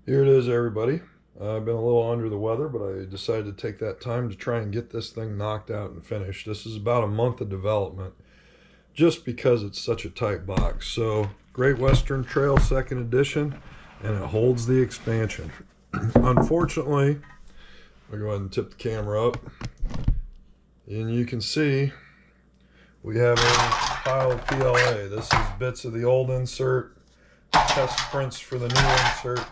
Here it is, everybody. I've been a little under the weather, but I decided to take that time to try and get this thing knocked out and finished. This is about a month of development just because it's such a tight box. So, Great Western Trail 2nd Edition, and it holds the expansion. Unfortunately, I'll go ahead and tip the camera up, and you can see we have a pile of PLA. This is bits of the old insert, test prints for the new insert.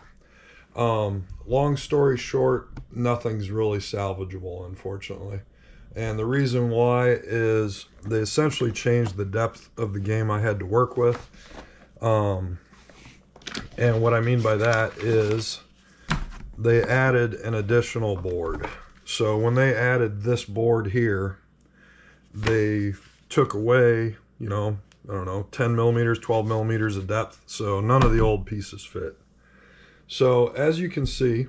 Long story short, nothing's really salvageable, unfortunately. And the reason why is they essentially changed the depth of the game I had to work with. And what I mean by that is they added an additional board. So when they added this board here, they took away, I don't know, 10 millimeters, 12 millimeters of depth. So none of the old pieces fit. So as you can see,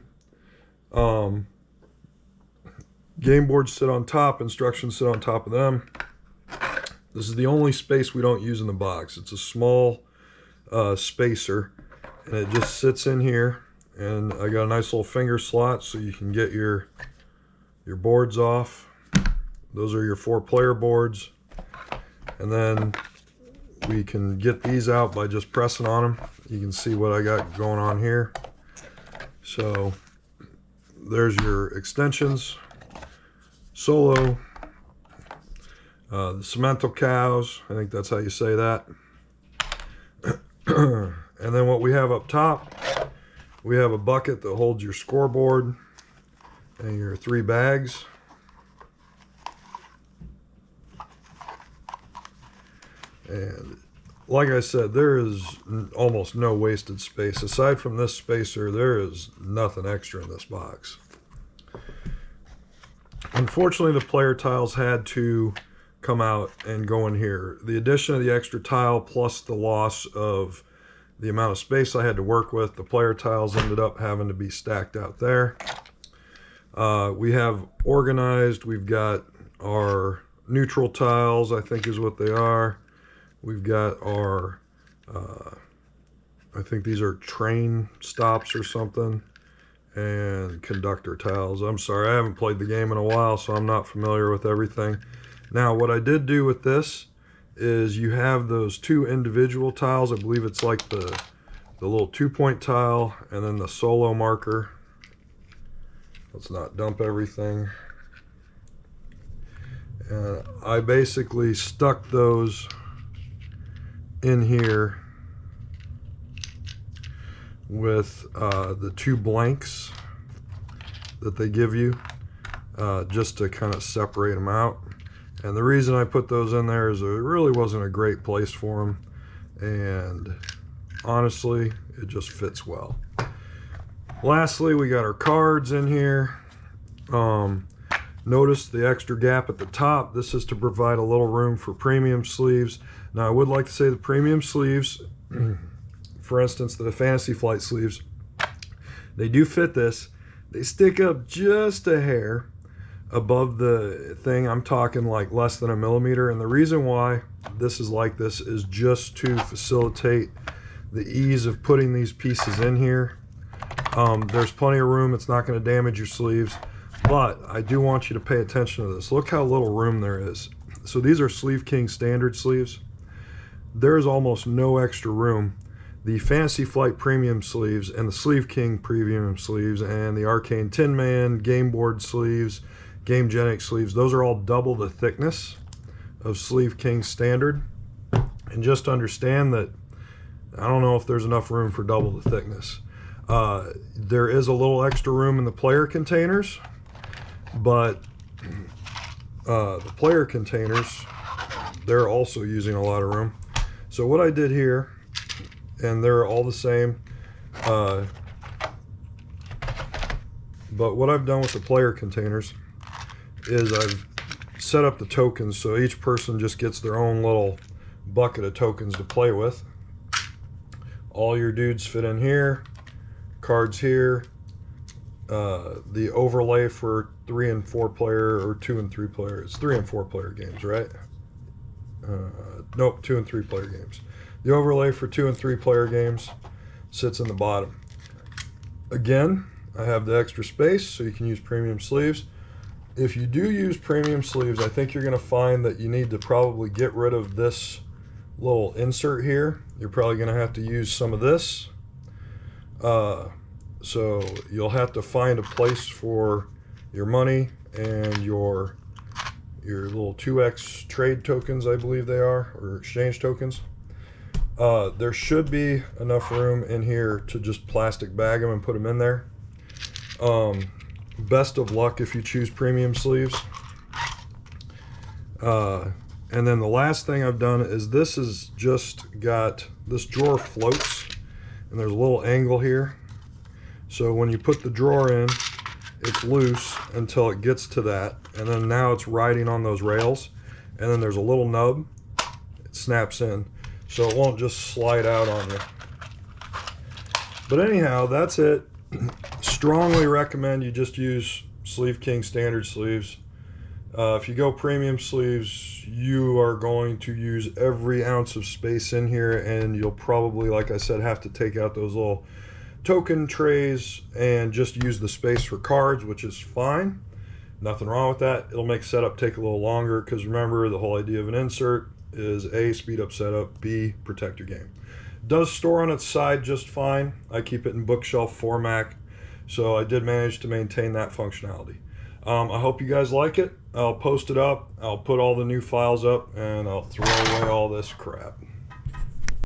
game boards sit on top, instructions sit on top of them. This is the only space we don't use in the box. It's a small spacer, and it just sits in here. And I got a nice little finger slot so you can get your boards off. Those are your 4-player boards. And then we can get these out by just pressing on them. You can see what I got going on here. So there's your extensions, solo, the cemento cows, I think that's how you say that. And then what we have up top, we have a bucket that holds your scoreboard and your 3 bags. And like I said, there is almost no wasted space. Aside from this spacer, there is nothing extra in this box. Unfortunately, the player tiles had to come out and go in here. The addition of the extra tile plus the loss of the amount of space I had to work with, the player tiles ended up having to be stacked out there. We have organized, we've got our neutral tiles, I think is what they are. We've got our, I think these are train stops or something, and conductor tiles. I'm sorry, I haven't played the game in a while, so I'm not familiar with everything. Now, what I did do with this is you have those 2 individual tiles. I believe it's like the little 2-point tile and then the solo marker. Let's not dump everything. And I basically stuck those in here with the 2 blanks that they give you just to kind of separate them out. And the reason I put those in there is there really wasn't a great place for them, and honestly it just fits well. Lastly, we got our cards in here. Notice the extra gap at the top. This is to provide a little room for premium sleeves. Now, I would like to say the premium sleeves, for instance, the Fantasy Flight sleeves, they do fit this. They stick up just a hair above the thing. I'm talking like less than a millimeter. And the reason why this is like this is just to facilitate the ease of putting these pieces in here. There's plenty of room. It's not going to damage your sleeves. But I do want you to pay attention to this. Look how little room there is. So these are Sleeve King standard sleeves. There's almost no extra room. The Fantasy Flight premium sleeves and the Sleeve King premium sleeves and the Arcane Tin Man game board sleeves, Game Genic sleeves, those are all double the thickness of Sleeve King standard. And just understand that I don't know if there's enough room for double the thickness. There is a little extra room in the player containers, but the player containers, they're also using a lot of room. So what I did here, and they're all the same, but what I've done with the player containers is I've set up the tokens so each person just gets their own little bucket of tokens to play with. All your dudes fit in here, cards here, the overlay for 3 and 4 player, or 2 and 3 player. It's 3 and 4 player games, right? Nope, 2 and 3 player games. The overlay for 2 and 3 player games sits in the bottom. Again, I have the extra space, so you can use premium sleeves. If you do use premium sleeves, I think you're going to find that you need to probably get rid of this little insert here. You're probably going to have to use some of this. So you'll have to find a place for your money and your little 2x trade tokens, I believe they are, or exchange tokens. There should be enough room in here to just plastic bag them and put them in there. Best of luck if you choose premium sleeves. And then the last thing I've done is this has just got, this drawer floats and there's a little angle here. So when you put the drawer in, it's loose until it gets to that, and then now it's riding on those rails, and then there's a little nub, it snaps in, so it won't just slide out on you. But anyhow, that's it. Strongly recommend you just use Sleeve King standard sleeves. If you go premium sleeves, you are going to use every ounce of space in here, and you'll probably, like I said, have to take out those little token trays and just use the space for cards, which is fine. Nothing wrong with that. It'll make setup take a little longer, because remember, the whole idea of an insert is A, speed up setup, B, protect your game. It does store on its side just fine. I keep it in bookshelf format, so I did manage to maintain that functionality. I hope you guys like it. I'll post it up, I'll put all the new files up, and I'll throw away all this crap.